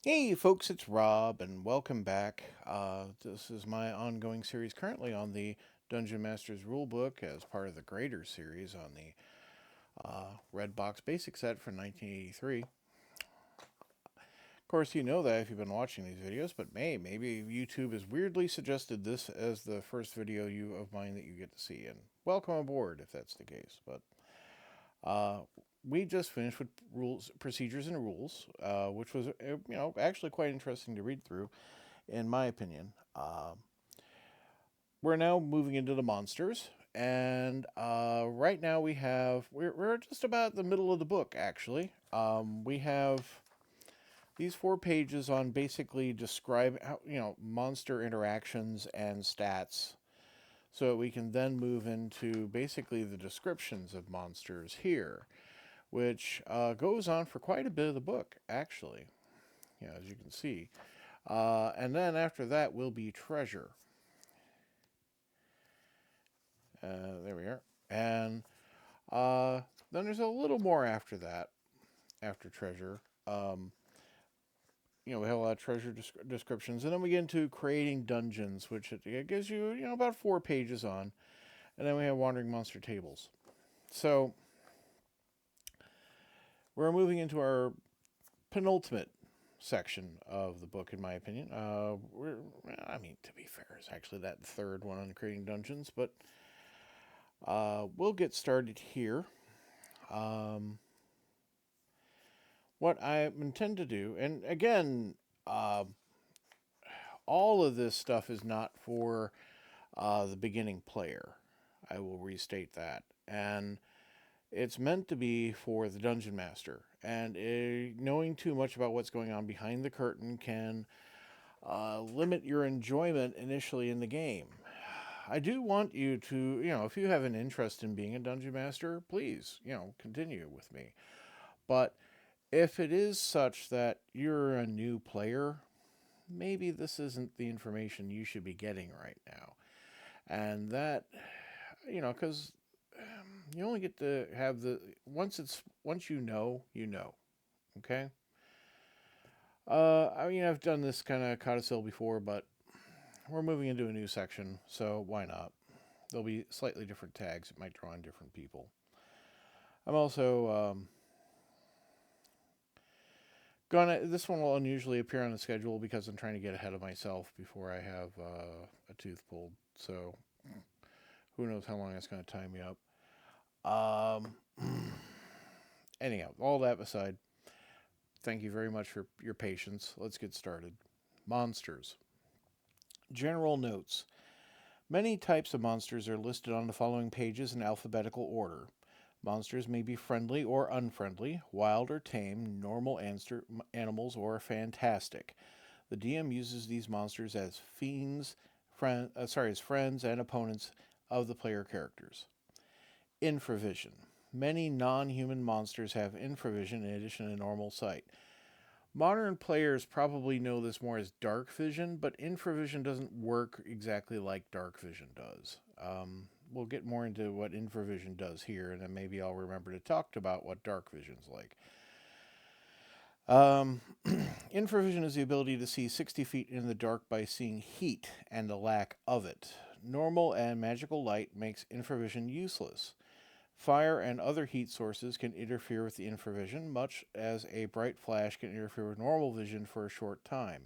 Hey folks, it's Rob, and welcome back. This is my ongoing series currently on the Dungeon Master's Rulebook as part of the greater series on the Red Box Basic Set for 1983. Of course, you know that if you've been watching these videos, but maybe YouTube has weirdly suggested this as the first video of mine that you get to see, and welcome aboard if that's the case. But uh, we just finished with rules, procedures, and rules, which was actually quite interesting to read through in my opinion. We're now moving into the monsters, and right now we're just about the middle of the book. Actually, we have these 4 pages on basically describe how, monster interactions and stats, so we can then move into basically the descriptions of monsters here, which goes on for quite a bit of the book, actually. As you can see. And then after that will be treasure. There we are. And uh, then there's a little more after that, after treasure. Um, we have a lot of treasure descriptions, and then we get into creating dungeons, which it gives you, about 4 pages on, and then we have wandering monster tables. So we're moving into our penultimate section of the book, in my opinion. To be fair, it's actually that third one on creating dungeons, but we'll get started here. Um, what I intend to do, and again, uh, all of this stuff is not for the beginning player. I will restate that. And it's meant to be for the dungeon master. And knowing too much about what's going on behind the curtain can limit your enjoyment initially in the game. I do want you to, if you have an interest in being a dungeon master, please, continue with me. But if it is such that you're a new player, maybe this isn't the information you should be getting right now. And that, because you only get to have once you know. Okay. I've done this kind of codicil before, but we're moving into a new section, so why not? There'll be slightly different tags. It might draw on different people. I'm also This one will unusually appear on the schedule because I'm trying to get ahead of myself before I have a tooth pulled. So who knows how long that's going to tie me up. Anyhow, all that aside, thank you very much for your patience. Let's get started. Monsters. General notes. Many types of monsters are listed on the following pages in alphabetical order. Monsters may be friendly or unfriendly, wild or tame, normal animals, or fantastic. The DM uses these monsters as as friends and opponents of the player characters. Infravision. Many non-human monsters have infravision in addition to normal sight. Modern players probably know this more as dark vision, but infravision doesn't work exactly like dark vision does. We'll get more into what infravision does here, and then maybe I'll remember to talk about what dark vision's like. Um, infravision is the ability to see 60 feet in the dark by seeing heat and the lack of it. Normal and magical light makes infravision useless. Fire and other heat sources can interfere with the infravision, much as a bright flash can interfere with normal vision for a short time.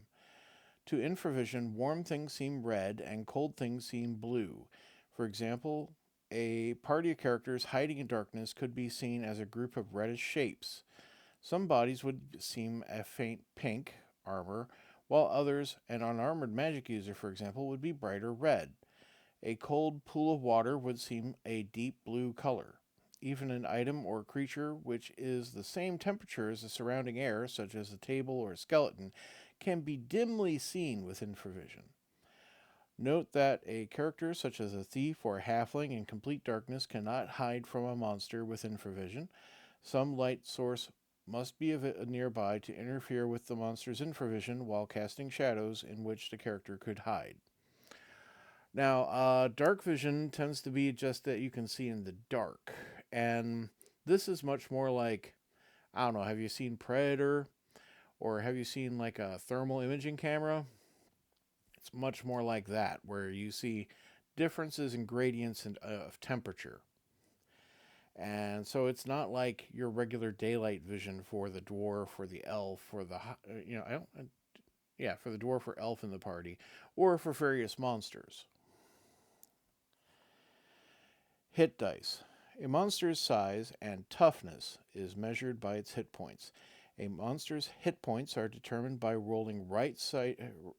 To infravision, warm things seem red and cold things seem blue. For example, a party of characters hiding in darkness could be seen as a group of reddish shapes. Some bodies would seem a faint pink armor, while others, an unarmored magic user, for example, would be brighter red. A cold pool of water would seem a deep blue color. Even an item or creature which is the same temperature as the surrounding air, such as a table or a skeleton, can be dimly seen with infravision. Note that a character such as a thief or a halfling in complete darkness cannot hide from a monster with infravision. Some light source must be nearby to interfere with the monster's infravision while casting shadows in which the character could hide. Now, dark vision tends to be just that you can see in the dark. And this is much more like, I don't know, have you seen Predator? Or have you seen like a thermal imaging camera? It's much more like that, where you see differences in gradients of temperature. And so it's not like your regular daylight vision for the dwarf or the elf or I don't, yeah, for the dwarf or elf in the party, or for various monsters. Hit dice. A monster's size and toughness is measured by its hit points. A monster's hit points are determined by rolling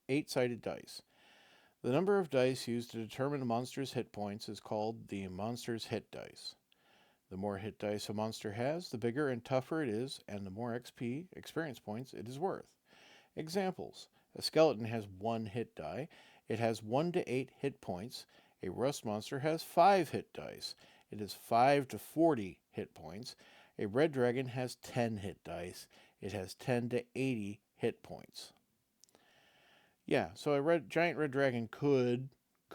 eight-sided dice. The number of dice used to determine a monster's hit points is called the monster's hit dice. The more hit dice a monster has, the bigger and tougher it is, and the more XP, experience points, it is worth. Examples: a skeleton has 1 hit die. It has 1 to 8 hit points. A rust monster has 5 hit dice. It has 5 to 40 hit points. A red dragon has 10 hit dice. It has 10 to 80 hit points. Yeah, so a giant red dragon could,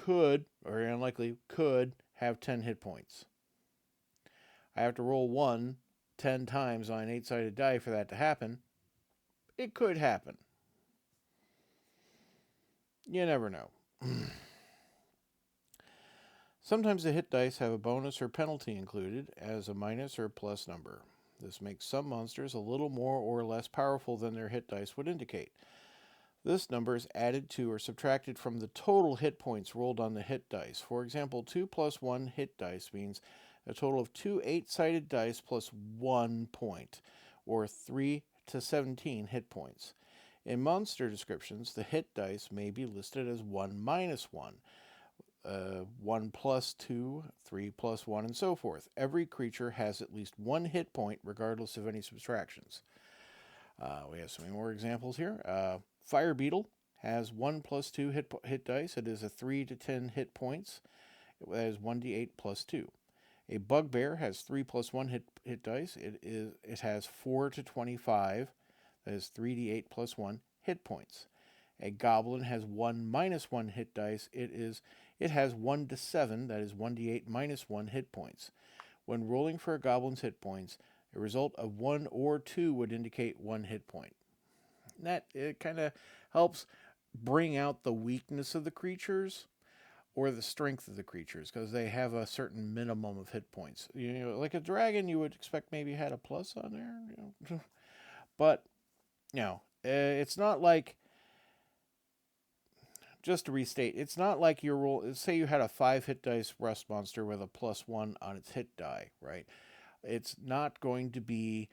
or unlikely, could have 10 hit points. I have to roll 1 10 times on an 8-sided die for that to happen. It could happen. You never know. Sometimes the hit dice have a bonus or penalty included as a minus or plus number. This makes some monsters a little more or less powerful than their hit dice would indicate. This number is added to or subtracted from the total hit points rolled on the hit dice. For example, 2 plus 1 hit dice means a total of 2 8-sided dice plus 1 point, or 3 to 17 hit points. In monster descriptions, the hit dice may be listed as 1 minus 1, 1 plus 2, 3 plus 1, and so forth. Every creature has at least 1 hit point, regardless of any subtractions. We have some more examples here. Fire Beetle has 1 plus 2 hit dice. It is a 3 to 10 hit points. It has 1d8 plus 2. A Bugbear has 3 plus 1 hit dice. It has 4 to 25. That is 3d8 plus 1 hit points. A Goblin has 1 minus 1 hit dice. It has 1 to 7. That is 1d8 minus 1 hit points. When rolling for a Goblin's hit points, a result of 1 or 2 would indicate 1 hit point. It kind of helps bring out the weakness of the creatures or the strength of the creatures, because they have a certain minimum of hit points. Like a dragon, you would expect maybe had a plus on there. But, it's not like, just to restate, it's not like your roll, say you had a 5 hit dice rust monster with a plus 1 on its hit die, right? It's not going to be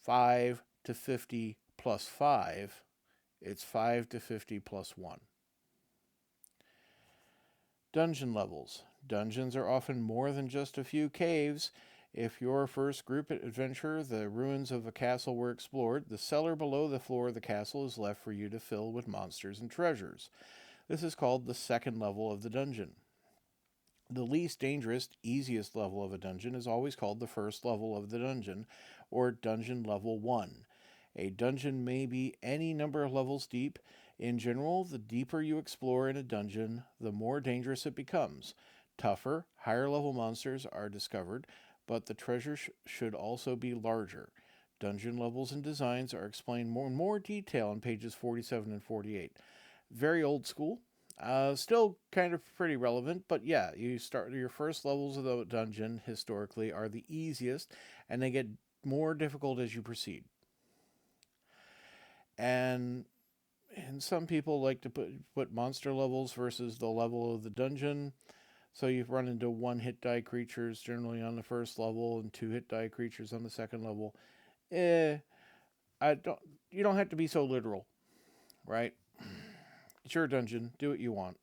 5 to 50 plus 5. It's 5 to 50 plus 1. Dungeon levels. Dungeons are often more than just a few caves. If your first group adventure, the ruins of a castle were explored, the cellar below the floor of the castle is left for you to fill with monsters and treasures. This is called the second level of the dungeon. The least dangerous, easiest level of a dungeon is always called the first level of the dungeon, or dungeon level 1. A dungeon may be any number of levels deep. In general, the deeper you explore in a dungeon, the more dangerous it becomes. Tougher, higher level monsters are discovered, but the treasure should also be larger. Dungeon levels and designs are explained in more detail on pages 47 and 48. Very old school. Still kind of pretty relevant, but yeah, you start your first levels of the dungeon historically are the easiest, and they get more difficult as you proceed. And some people like to put monster levels versus the level of the dungeon. So you run into 1 hit die creatures generally on the first level and 2 hit die creatures on the second level. You don't have to be so literal, right? It's your dungeon. Do what you want.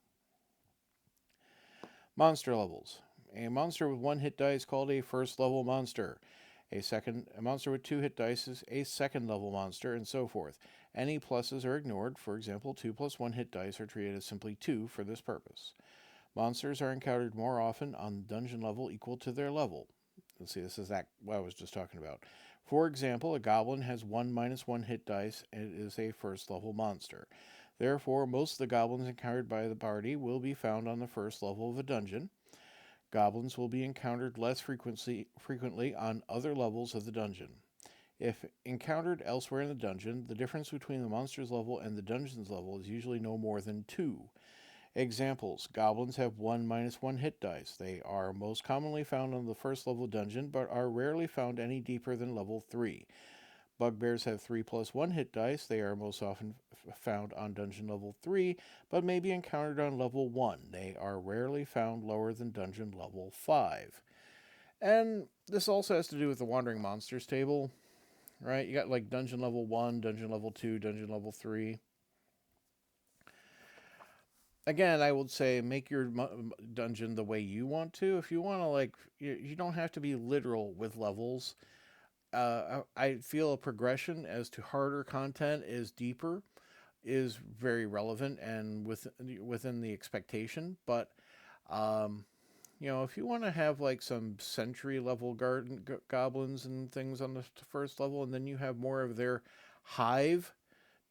Monster levels. A monster with 1 hit die is called a first level monster. A monster with 2 hit dice is a second level monster, and so forth. Any pluses are ignored. For example, 2 plus 1 hit dice are treated as simply 2 for this purpose. Monsters are encountered more often on the dungeon level equal to their level. Let's see, this is what I was just talking about. For example, a goblin has 1 minus 1 hit dice and it is a first level monster. Therefore, most of the goblins encountered by the party will be found on the first level of a dungeon. Goblins will be encountered less frequently on other levels of the dungeon. If encountered elsewhere in the dungeon, the difference between the monster's level and the dungeon's level is usually no more than 2. Examples: goblins have 1 minus 1 hit dice. They are most commonly found on the first level dungeon, but are rarely found any deeper than level 3. Bugbears have 3 plus 1 hit dice. They are most often found on dungeon level 3, but may be encountered on level 1. They are rarely found lower than dungeon level 5. And this also has to do with the Wandering Monsters table, right? You got like dungeon level 1, dungeon level 2, dungeon level 3. Again, I would say make your dungeon the way you want to. If you want to, like, you don't have to be literal with levels. I feel a progression as to harder content is deeper is very relevant and within the expectation. But if you want to have like some century level garden goblins and things on the first level, and then you have more of their hive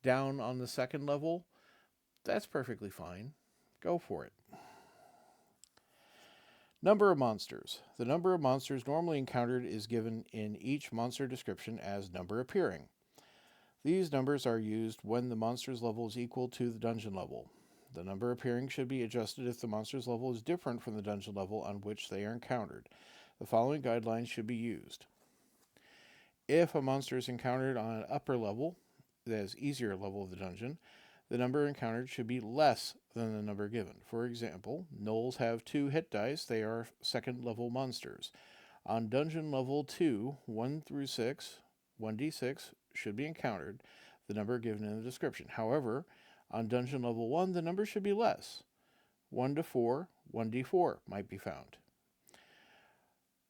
down on the second level, that's perfectly fine. Go for it. Number of monsters. The number of monsters normally encountered is given in each monster description as number appearing. These numbers are used when the monster's level is equal to the dungeon level. The number appearing should be adjusted if the monster's level is different from the dungeon level on which they are encountered. The following guidelines should be used. If a monster is encountered on an upper level, that is easier level of the dungeon, the number encountered should be less than the number given. For example, gnolls have 2 hit dice. They are second level monsters. On dungeon level 2, 1 through 6, 1d6 should be encountered, the number given in the description. However, on dungeon level 1, the number should be less. 1 to 4, 1d4 might be found.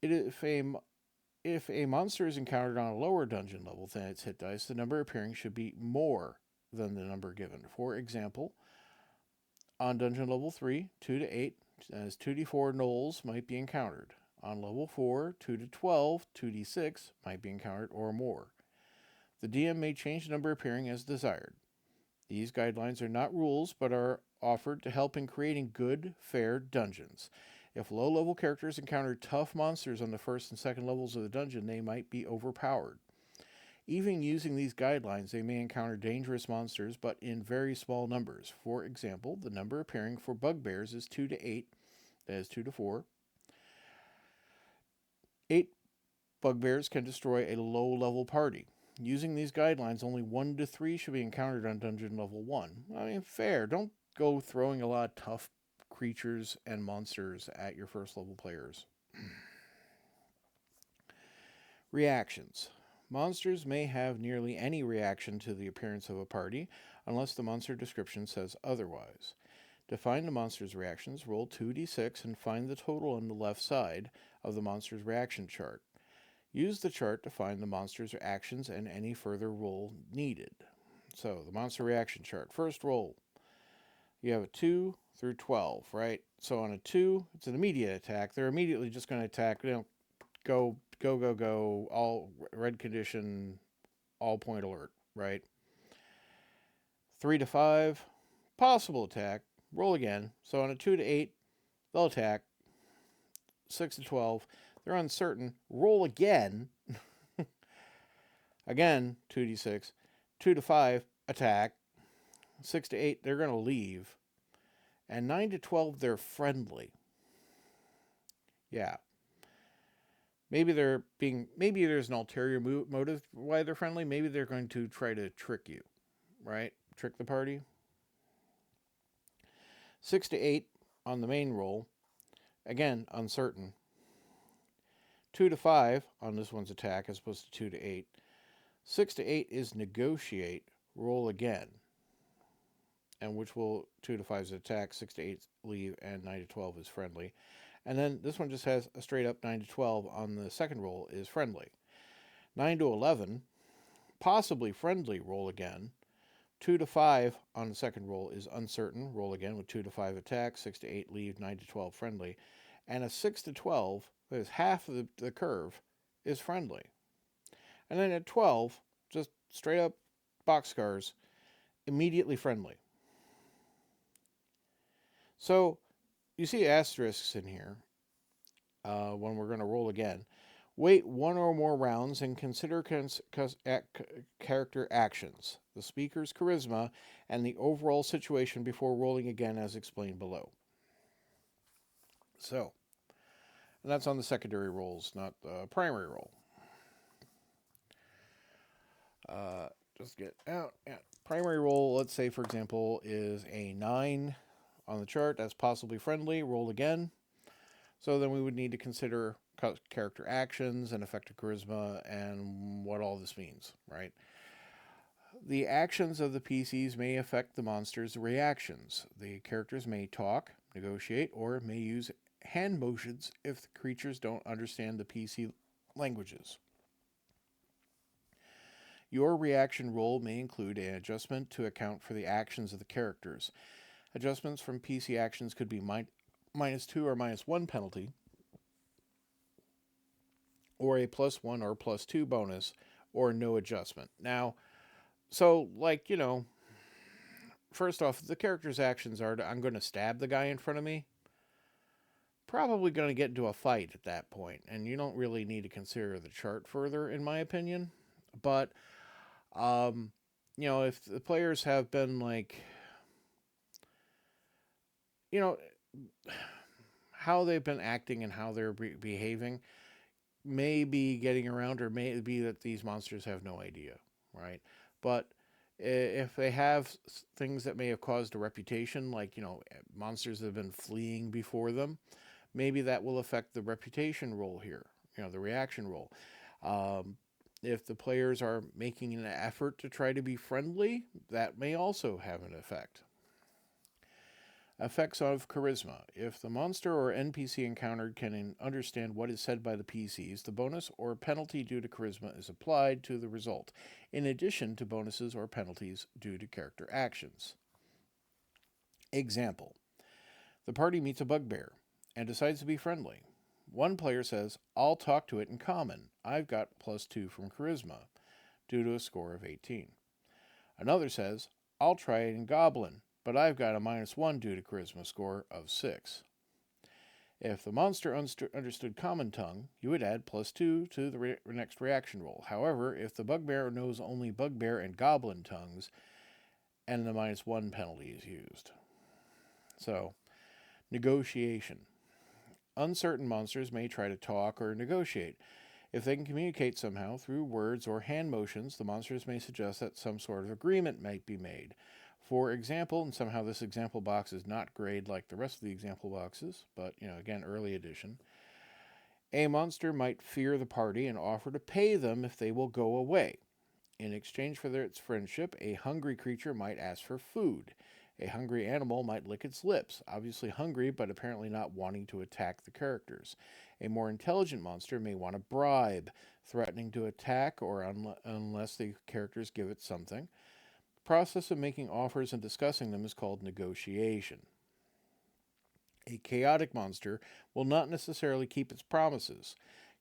If a monster is encountered on a lower dungeon level than its hit dice, the number appearing should be more than the number given. For example, on dungeon level 3, 2 to 8, as 2d4 gnolls might be encountered. On level 4, 2 to 12, 2d6 might be encountered or more. The DM may change the number appearing as desired. These guidelines are not rules, but are offered to help in creating good, fair dungeons. If low-level characters encounter tough monsters on the first and second levels of the dungeon, they might be overpowered. Even using these guidelines, they may encounter dangerous monsters, but in very small numbers. For example, the number appearing for bugbears is 2 to 8, that is 2 to 4. 8 bugbears can destroy a low-level party. Using these guidelines, only 1 to 3 should be encountered on dungeon level 1. I mean, fair. Don't go throwing a lot of tough creatures and monsters at your first level players. Reactions. Monsters may have nearly any reaction to the appearance of a party, unless the monster description says otherwise. To find the monster's reactions, roll 2d6 and find the total on the left side of the monster's reaction chart. Use the chart to find the monster's actions and any further roll needed. So, the monster reaction chart. First roll. You have a 2 through 12, right? So on a 2, it's an immediate attack. They're immediately just going to attack, go, all red condition, all point alert, right? 3 to 5, possible attack, roll again. So on a 2 to 8, they'll attack. 6 to 12, they're uncertain, roll again. Again, 2d6. 2 to 5, attack. 6 to 8, they're going to leave. And 9 to 12, they're friendly. Yeah. Maybe there's an ulterior motive why they're friendly. Maybe they're going to try to trick you, right? Trick the party. 6 to 8 on the main roll. Again, uncertain. 2 to 5 on this one's attack as opposed to 2 to 8. 6 to 8 is negotiate, roll again. And which will 2 to 5 is attack, 6 to 8 leave, and 9 to 12 is friendly. And then this one just has a straight up 9 to 12 on the second roll is friendly. 9 to 11, possibly friendly, roll again. 2 to 5 on the second roll is uncertain, roll again with 2 to 5 attack, 6 to 8 leave, 9 to 12 friendly. And a 6 to 12, that is half of the curve, is friendly. And then at 12, just straight up boxcars, immediately friendly. So you see asterisks in here when we're going to roll again. Wait one or more rounds and consider character actions, the speaker's charisma, and the overall situation before rolling again as explained below. So, and that's on the secondary rolls, not the primary roll. Just get out. Yeah. Primary roll, let's say, for example, is a 9 on the chart. That's possibly friendly. Roll again. So then we would need to consider character actions and effective charisma and what all this means, right? The actions of the PCs may affect the monster's reactions. The characters may talk, negotiate, or may use hand motions if the creatures don't understand the PC languages. Your reaction roll may include an adjustment to account for the actions of the characters. Adjustments from PC actions could be -2 or -1 penalty, or a +1 or +2 bonus, or no adjustment. Now, so, like, first off, the character's actions are I'm going to stab the guy in front of me. Probably going to get into a fight at that point, and you don't really need to consider the chart further, in my opinion. But, if the players have been, like, how they've been acting and how they're behaving may be getting around, or may be that these monsters have no idea, right? But if they have things that may have caused a reputation, like, monsters that have been fleeing before them, maybe that will affect the reputation roll here, the reaction roll. If the players are making an effort to try to be friendly, that may also have an effect. Effects of charisma. If the monster or NPC encountered can understand what is said by the PCs, the bonus or penalty due to charisma is applied to the result, in addition to bonuses or penalties due to character actions. Example. The party meets a bugbear and decides to be friendly. One player says, I'll talk to it in common. I've got +2 from charisma, due to a score of 18. Another says, I'll try it in goblin, but I've got a -1 due to charisma score of 6. If the monster understood common tongue, you would add +2 to the next reaction roll. However, if the bugbear knows only bugbear and goblin tongues, and the -1 penalty is used. So, negotiation. Uncertain monsters may try to talk or negotiate. If they can communicate somehow through words or hand motions, the monsters may suggest that some sort of agreement might be made. For example, and somehow this example box is not grayed like the rest of the example boxes, but, again, early edition. A monster might fear the party and offer to pay them if they will go away. In exchange for its friendship, a hungry creature might ask for food. A hungry animal might lick its lips, obviously hungry but apparently not wanting to attack the characters. A more intelligent monster may want a bribe, threatening to attack or unless the characters give it something. The process of making offers and discussing them is called negotiation. A chaotic monster will not necessarily keep its promises.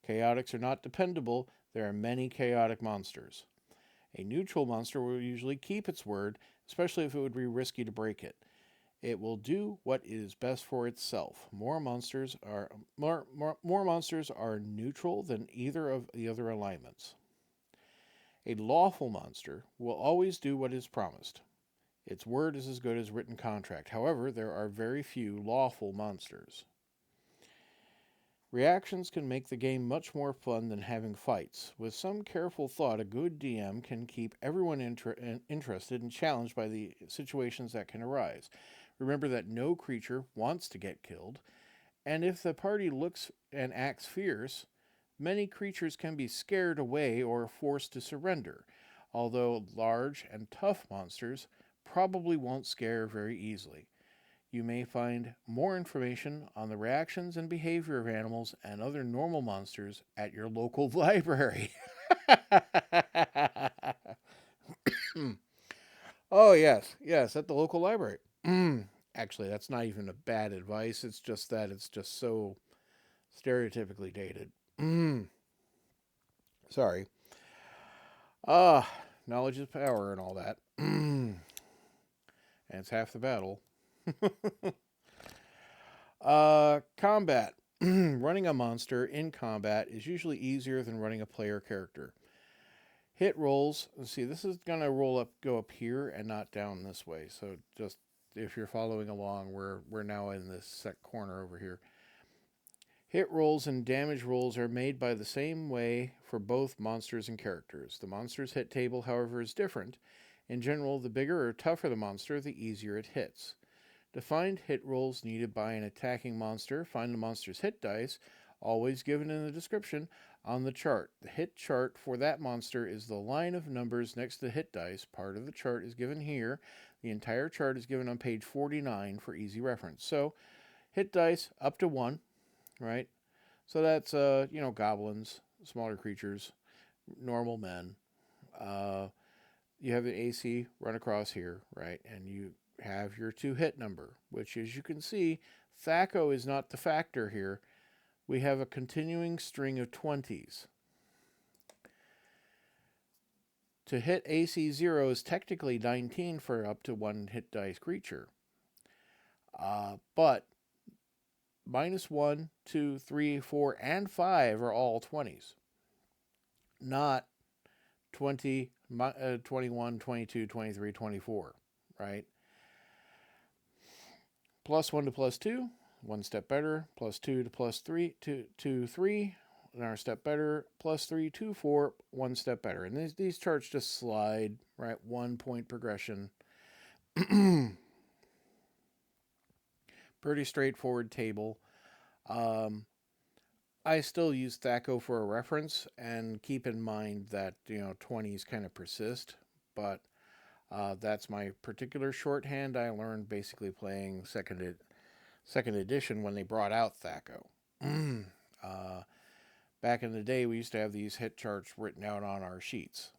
Chaotics are not dependable. There are many chaotic monsters. A neutral monster will usually keep its word, especially if it would be risky to break it. It will do what is best for itself. More monsters are neutral than either of the other alignments. A lawful monster will always do what is promised. Its word is as good as written contract. However, there are very few lawful monsters. Reactions can make the game much more fun than having fights. With some careful thought, a good DM can keep everyone interested and challenged by the situations that can arise. Remember that no creature wants to get killed, and if the party looks and acts fierce, many creatures can be scared away or forced to surrender, although large and tough monsters probably won't scare very easily. You may find more information on the reactions and behavior of animals and other normal monsters at your local library. Oh, yes, at the local library. Actually, that's not even a bad advice. It's just that it's just so stereotypically dated. Sorry. Knowledge is power and all that. And it's half the battle. Combat. Running a monster in combat is usually easier than running a player character. Hit rolls, let's see, this is going to go up here and not down this way. So just if you're following along, we're now in this set corner over here. Hit rolls and damage rolls are made by the same way for both monsters and characters. The monster's hit table, however, is different. In general, the bigger or tougher the monster, the easier it hits. To find hit rolls needed by an attacking monster, find the monster's hit dice, always given in the description, on the chart. The hit chart for that monster is the line of numbers next to the hit dice. Part of the chart is given here. The entire chart is given on page 49 for easy reference. So, hit dice up to 1, right? So that's, goblins, smaller creatures, normal men. You have the AC run across here, right? And you have your 2 hit number, which, as you can see, THAC0 is not the factor here. We have a continuing string of 20s. To hit AC 0 is technically 19 for up to 1 hit dice creature. But minus 1, 2, 3, 4, and 5 are all 20s. Not 20, 21, 22, 23, 24, right? Plus 1 to plus 2, 1 step better. Plus 2 to plus 3, 2, 3, another step better. Plus 3, 2, 4, 1 step better. And these charts just slide, right? 1 point progression. Pretty straightforward table. I still use THAC0 for a reference, and keep in mind that 20s kind of persist, but that's my particular shorthand. I learned basically playing second edition when they brought out THAC0. Back in the day, we used to have these hit charts written out on our sheets.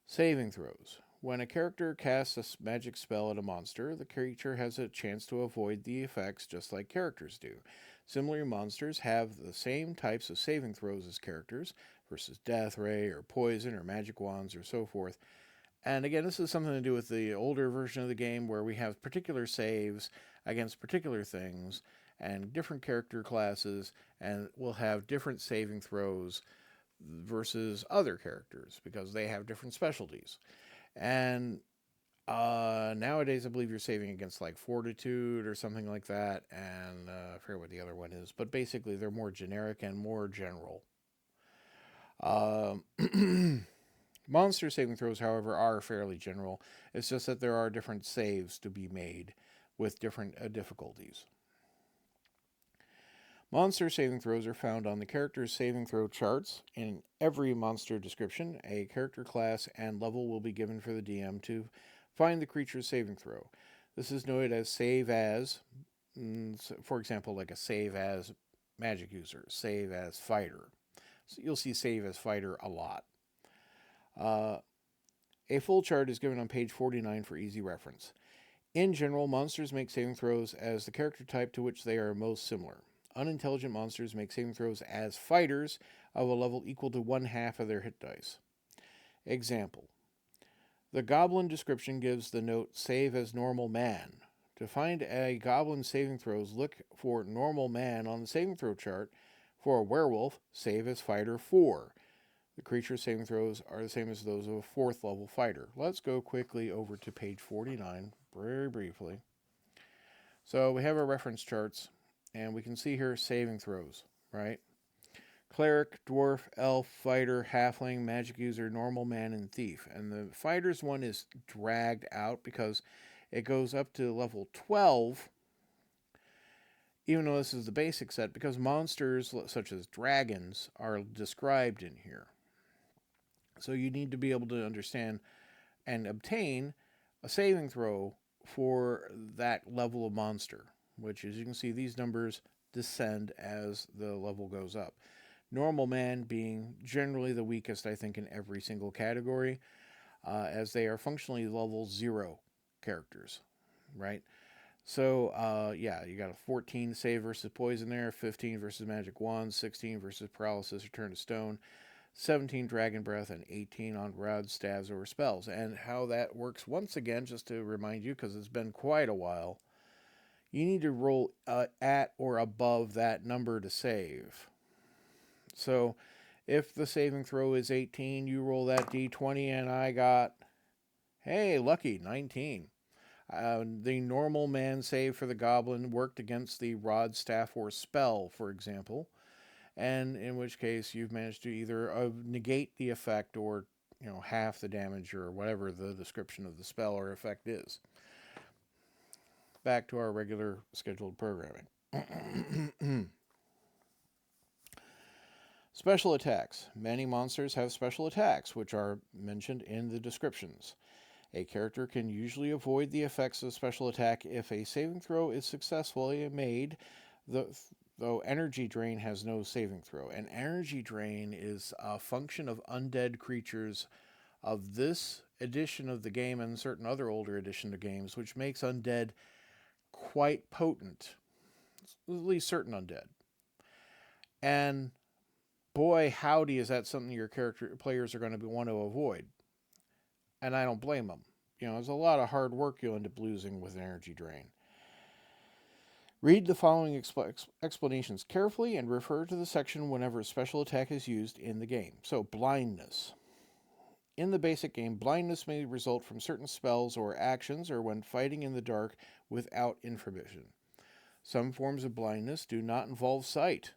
Saving throws. When a character casts a magic spell at a monster, the creature has a chance to avoid the effects just like characters do. Similar monsters have the same types of saving throws as characters, versus death ray or poison or magic wands or so forth. And again, this is something to do with the older version of the game where we have particular saves against particular things and different character classes, and we'll have different saving throws versus other characters because they have different specialties. And nowadays, I believe you're saving against like fortitude or something like that, and I forget what the other one is, but basically they're more generic and more general. Monster saving throws, however, are fairly general. It's just that there are different saves to be made with different difficulties. Monster saving throws are found on the character's saving throw charts. In every monster description, a character class and level will be given for the DM to find the creature's saving throw. This is noted as save as, for example, like a save as magic user, save as fighter. So you'll see save as fighter a lot. A full chart is given on page 49 for easy reference. In general, monsters make saving throws as the character type to which they are most similar. Unintelligent monsters make saving throws as fighters of a level equal to 1/2 of their hit dice. Example. The goblin description gives the note save as normal man. To find a goblin saving throws, look for normal man on the saving throw chart. For a werewolf, save as fighter 4. The creature saving throws are the same as those of a 4th level fighter. Let's go quickly over to page 49, very briefly. So we have our reference charts, and we can see here saving throws, right? Cleric, dwarf, elf, fighter, halfling, magic user, normal man, and thief. And the fighters one is dragged out because it goes up to level 12, even though this is the basic set, because monsters such as dragons are described in here. So you need to be able to understand and obtain a saving throw for that level of monster, which, as you can see, these numbers descend as the level goes up. Normal man being generally the weakest, I think, in every single category, as they are functionally level 0 characters, right? So, you got a 14 save versus poison there, 15 versus magic wands, 16 versus paralysis or turn to stone, 17 dragon breath, and 18 on rods, staves, or spells. And how that works, once again, just to remind you, because it's been quite a while, you need to roll at or above that number to save. So if the saving throw is 18, you roll that d20, and I got, hey, lucky, 19. The normal man save for the goblin worked against the rod, staff, or spell, for example, and in which case you've managed to either negate the effect or half the damage or whatever the description of the spell or effect is. Back to our regular scheduled programming. Special attacks. Many monsters have special attacks, which are mentioned in the descriptions. A character can usually avoid the effects of a special attack if a saving throw is successfully made, though energy drain has no saving throw. An energy drain is a function of undead creatures of this edition of the game and certain other older edition of games, which makes undead quite potent, at least certain undead. And boy, howdy, is that something your players are going to want to avoid. And I don't blame them. There's a lot of hard work you'll end up losing with an energy drain. Read the following explanations carefully and refer to the section whenever a special attack is used in the game. So, blindness. In the basic game, blindness may result from certain spells or actions or when fighting in the dark without infravision. Some forms of blindness do not involve sight.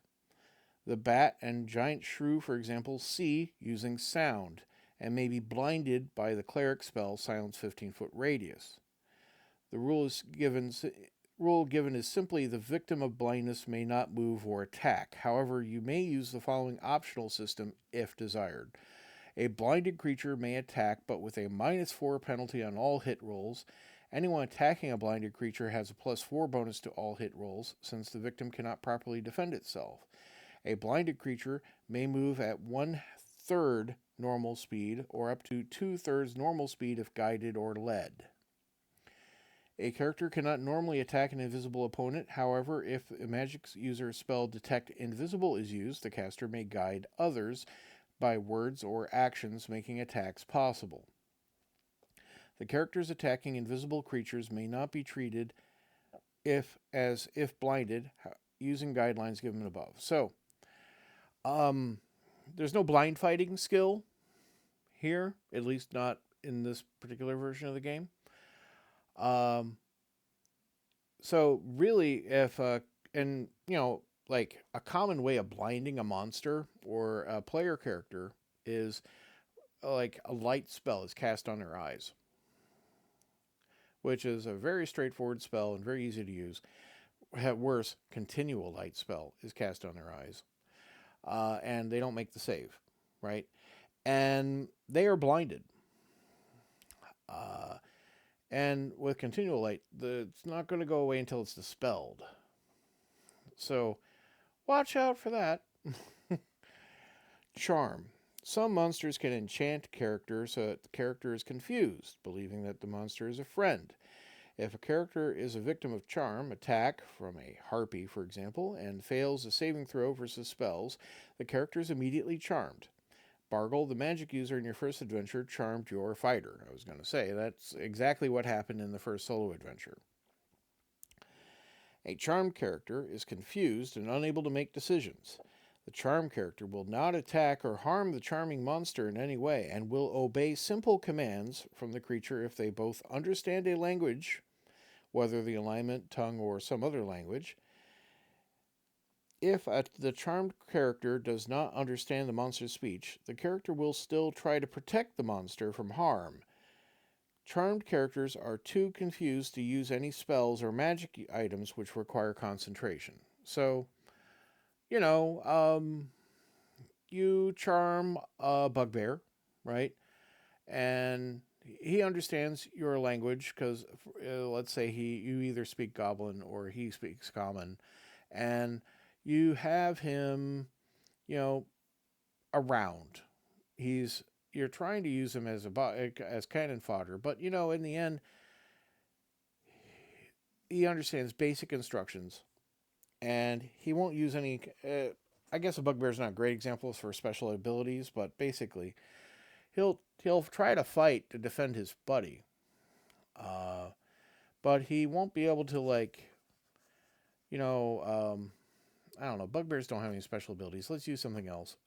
The bat and giant shrew, for example, see using sound and may be blinded by the cleric spell Silence 15-foot radius. The rule given is simply the victim of blindness may not move or attack. However, you may use the following optional system if desired. A blinded creature may attack, but with a -4 penalty on all hit rolls. Anyone attacking a blinded creature has a +4 bonus to all hit rolls, since the victim cannot properly defend itself. A blinded creature may move at 1/3 normal speed or up to 2/3 normal speed if guided or led. A character cannot normally attack an invisible opponent. However, if a magic user spell Detect Invisible is used, the caster may guide others by words or actions, making attacks possible. The characters attacking invisible creatures may not be treated if blinded, using guidelines given above. So, there's no blind fighting skill here, at least not in this particular version of the game. So really, if like a common way of blinding a monster or a player character is like a light spell is cast on their eyes, which is a very straightforward spell and very easy to use. At worse, continual light spell is cast on their eyes, and they don't make the save, right? And they are blinded. And with continual light, it's not going to go away until it's dispelled. So watch out for that. Charm. Some monsters can enchant characters so that the character is confused, believing that the monster is a friend. If a character is a victim of charm, attack from a harpy, for example, and fails a saving throw versus spells, the character is immediately charmed. Bargle, the magic user in your first adventure, charmed your fighter. I was going to say, that's exactly what happened in the first solo adventure. A charmed character is confused and unable to make decisions. The charmed character will not attack or harm the charming monster in any way and will obey simple commands from the creature if they both understand a language, whether the alignment, tongue, or some other language. If the charmed character does not understand the monster's speech, the character will still try to protect the monster from harm. Charmed characters are too confused to use any spells or magic items which require concentration. So, you charm a bugbear, right? And he understands your language because, let's say you either speak Goblin or he speaks Common, and you have him, around. You're trying to use him as cannon fodder, but in the end, he understands basic instructions, and he won't use any. I guess a bugbear is not a great example for special abilities, but basically, he'll try to fight to defend his buddy, but he won't be able to You know, I don't know. Bugbears don't have any special abilities. Let's use something else.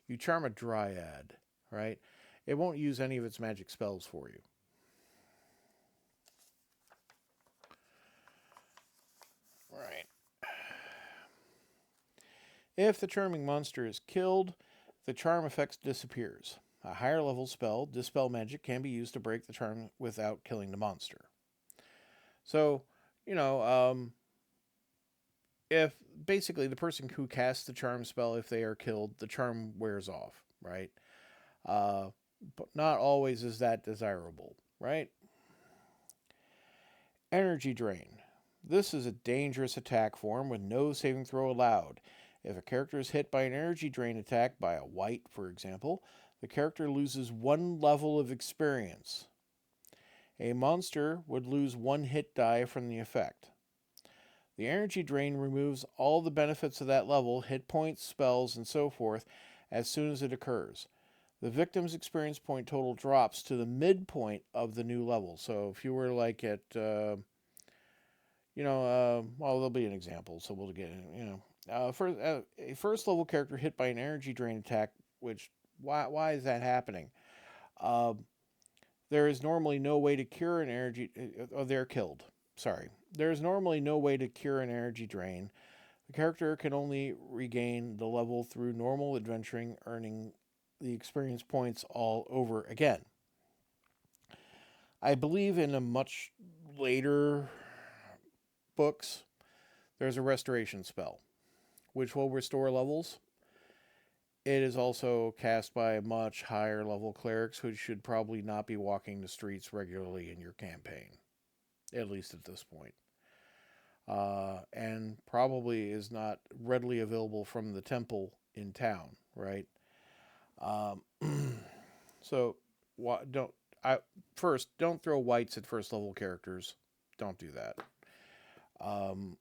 You charm a dryad, right? It won't use any of its magic spells for you. Right. If the charming monster is killed, the charm effect disappears. A higher level spell, Dispel Magic, can be used to break the charm without killing the monster. So, you know, if basically the person who casts the charm spell, if they are killed, the charm wears off, right? Uh, but not always is that desirable, right? Energy Drain. This is a dangerous attack form with no saving throw allowed. If a character is hit by an energy drain attack by a wight, for example, the character loses one level of experience. A monster would lose one hit die from the effect. The energy drain removes all the benefits of that level, hit points, spells, and so forth, as soon as it occurs. The victim's experience point total drops to the midpoint of the new level. So if you were like at, well, there'll be an example, so we'll get, a first level character hit by an energy drain attack, which, why is that happening? Uh, there is normally no way to cure an energy, they're killed. Sorry. There is normally no way to cure an energy drain. The character can only regain the level through normal adventuring, earning the experience points all over again. I believe in a much later books, there's a restoration spell, which will restore levels. It is also cast by much higher level clerics who should probably not be walking the streets regularly in your campaign, at least at this point. And probably is not readily available from the temple in town, right? Um, so, don't I first don't throw wights at first level characters. Don't do that. Um,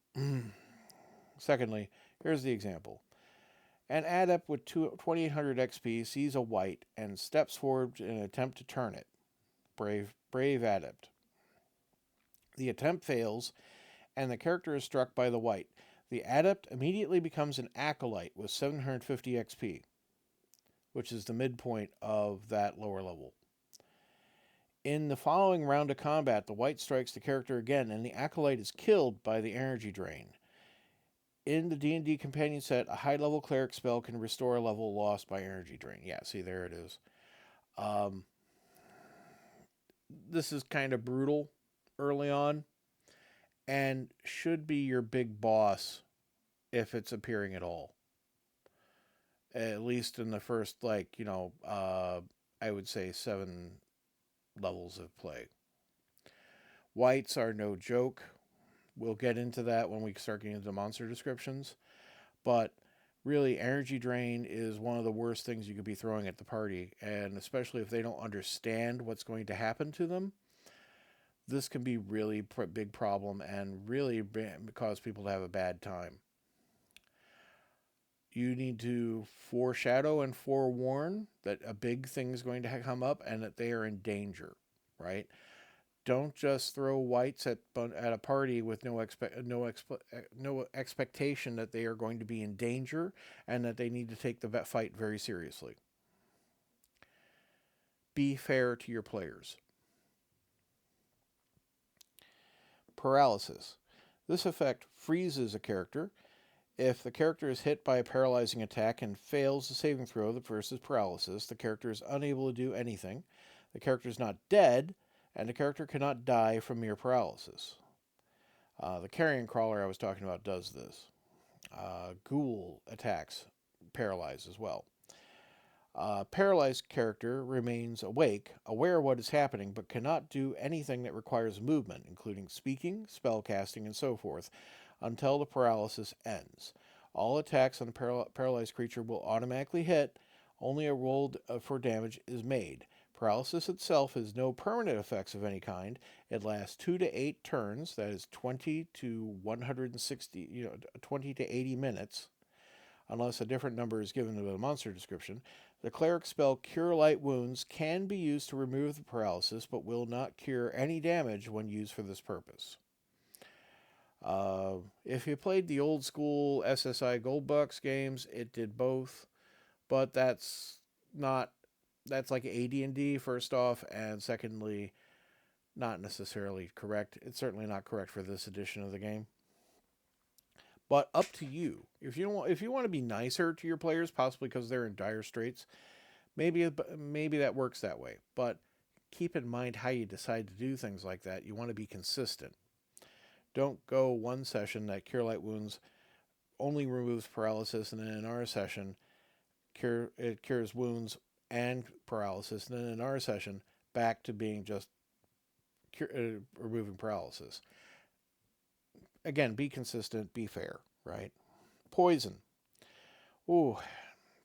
Secondly, here's the example. An adept with 2800 XP sees a wight and steps forward in an attempt to turn it. Brave adept. The attempt fails, and the character is struck by the wight. The adept immediately becomes an acolyte with 750 XP, which is the midpoint of that lower level. In the following round of combat, the wight strikes the character again, and the acolyte is killed by the energy drain. In the D&D companion set, a high-level cleric spell can restore a level lost by energy drain. Yeah, see, there it is. Um, this is kind of brutal early on, and should be your big boss if it's appearing at all. At least in the first, I would say 7 levels of play. Wights are no joke. We'll get into that when we start getting into monster descriptions. But really, energy drain is one of the worst things you could be throwing at the party. And especially if they don't understand what's going to happen to them, this can be really big problem and really cause people to have a bad time. You need to foreshadow and forewarn that a big thing is going to come up and that they are in danger, right? Don't just throw wights at a party with no expectation that they are going to be in danger and that they need to take the fight very seriously. Be fair to your players. Paralysis. This effect freezes a character. If the character is hit by a paralyzing attack and fails the saving throw versus paralysis, the character is unable to do anything. The character is not dead, and the character cannot die from mere paralysis. The carrion crawler I was talking about does this. Ghoul attacks paralyze as well. Paralyzed character remains awake, aware of what is happening, but cannot do anything that requires movement, including speaking, spell casting, and so forth, until the paralysis ends. All attacks on the paralyzed creature will automatically hit. Only a roll for damage is made. Paralysis itself has no permanent effects of any kind. It lasts 2 to 8 turns, that is 20 to 160, 20 to 80 minutes, unless a different number is given to the monster description. The cleric spell Cure Light Wounds can be used to remove the paralysis, but will not cure any damage when used for this purpose. If you played the old school SSI Gold Bucks games, it did both, but not that's like AD&D first off, and secondly, not necessarily correct. It's certainly not correct for this edition of the game. But up to you. If you want to be nicer to your players, possibly because they're in dire straits, maybe that works that way. But keep in mind how you decide to do things like that. You want to be consistent. Don't go one session that Cure Light Wounds only removes paralysis, and then in our session, it cures wounds and paralysis, and then in our session, back to being just removing paralysis. Again, be consistent, be fair, right? Poison. Ooh,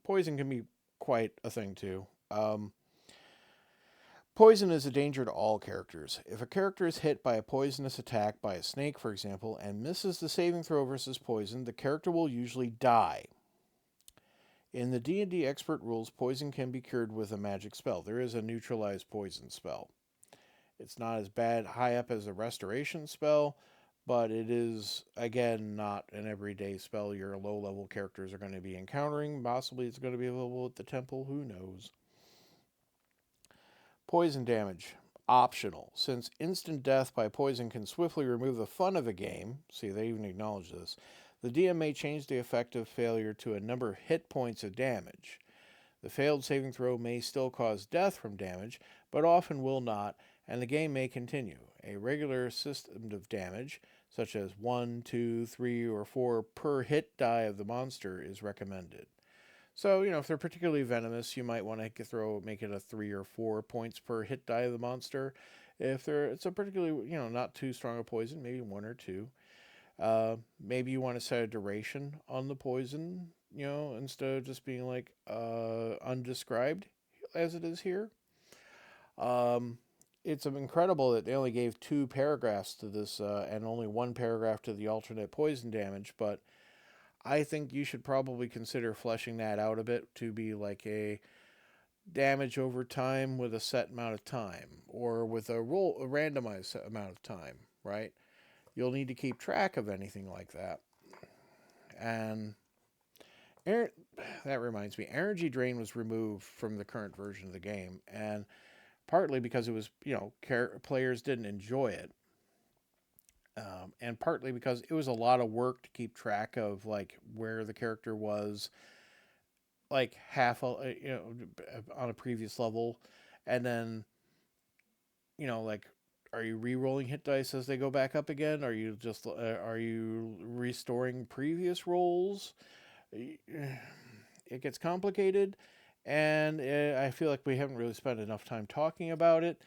poison can be quite a thing too. Poison is a danger to all characters. If a character is hit by a poisonous attack by a snake, for example, and misses the saving throw versus poison, the character will usually die. In the D&D expert rules, poison can be cured with a magic spell. There is a neutralize poison spell. It's not as bad high up as a restoration spell, but it is, again, not an everyday spell your low-level characters are going to be encountering. Possibly it's going to be available at the temple. Who knows? Poison damage. Optional. Since instant death by poison can swiftly remove the fun of a game, see, they even acknowledge this, the DM may change the effect of failure to a number of hit points of damage. The failed saving throw may still cause death from damage, but often will not, and the game may continue. A regular system of damage, such as 1, 2, 3, or 4 per hit die of the monster, is recommended. So, if they're particularly venomous, you might want to make it a 3 or 4 points per hit die of the monster. If it's a particularly, not too strong a poison, maybe 1 or 2. Maybe you want to set a duration on the poison, instead of just being like undescribed as it is here. It's incredible that they only gave 2 paragraphs to this and only 1 paragraph to the alternate poison damage, but I think you should probably consider fleshing that out a bit to be like a damage over time with a set amount of time, or with a randomized amount of time, right? You'll need to keep track of anything like that. And that reminds me, energy drain was removed from the current version of the game, and partly because it was, players didn't enjoy it. And partly because it was a lot of work to keep track of like where the character was, like on a previous level, and then like, are you re-rolling hit dice as they go back up again? Are you restoring previous rolls? It gets complicated, and I feel like we haven't really spent enough time talking about it.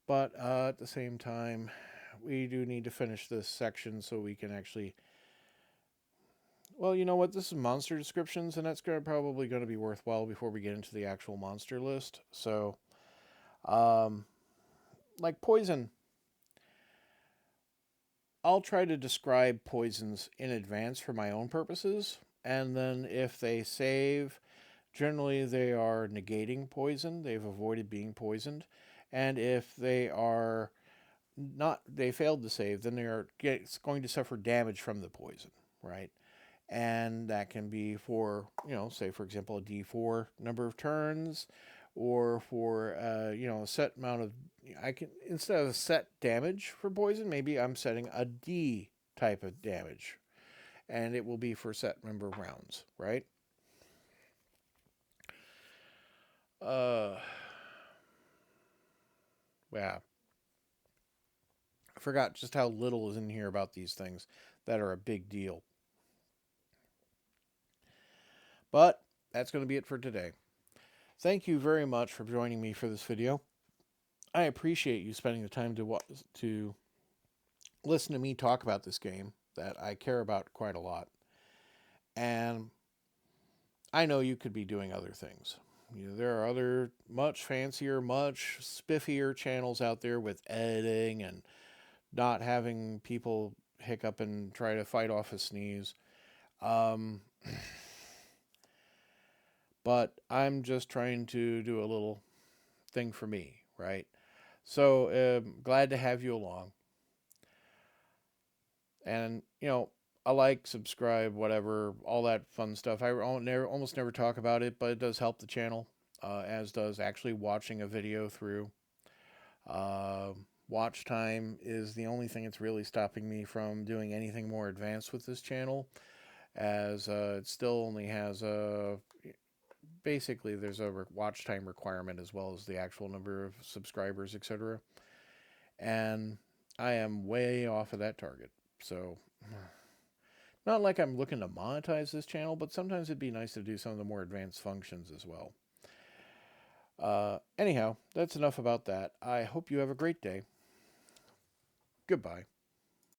But at the same time, we do need to finish this section so we can actually... Well, you know what? This is monster descriptions, and that's probably going to be worthwhile before we get into the actual monster list. So, like poison. I'll try to describe poisons in advance for my own purposes, and then if they save, generally they are negating poison. They've avoided being poisoned. And if they are they failed to save, then they are going to suffer damage from the poison, right? And that can be for, say for example, a D4 number of turns, or for a set amount of... instead of a set damage for poison, maybe I'm setting a D type of damage, and it will be for a set number of rounds, right? Yeah. I forgot just how little is in here about these things that are a big deal. But that's going to be it for today. Thank you very much for joining me for this video. I appreciate you spending the time to listen to me talk about this game that I care about quite a lot. And I know you could be doing other things. There are other much fancier, much spiffier channels out there with editing and not having people hiccup and try to fight off a sneeze. But I'm just trying to do a little thing for me, right? So glad to have you along. And, I like, subscribe, whatever, all that fun stuff. I almost never talk about it, but it does help the channel, as does actually watching a video through. Uh, Watch time is the only thing that's really stopping me from doing anything more advanced with this channel, as it still only has a basically there's a watch time requirement as well as the actual number of subscribers, etc. And I am way off of that target. So, not like I'm looking to monetize this channel, but sometimes it'd be nice to do some of the more advanced functions as well. Anyhow, that's enough about that. I hope you have a great day. Goodbye.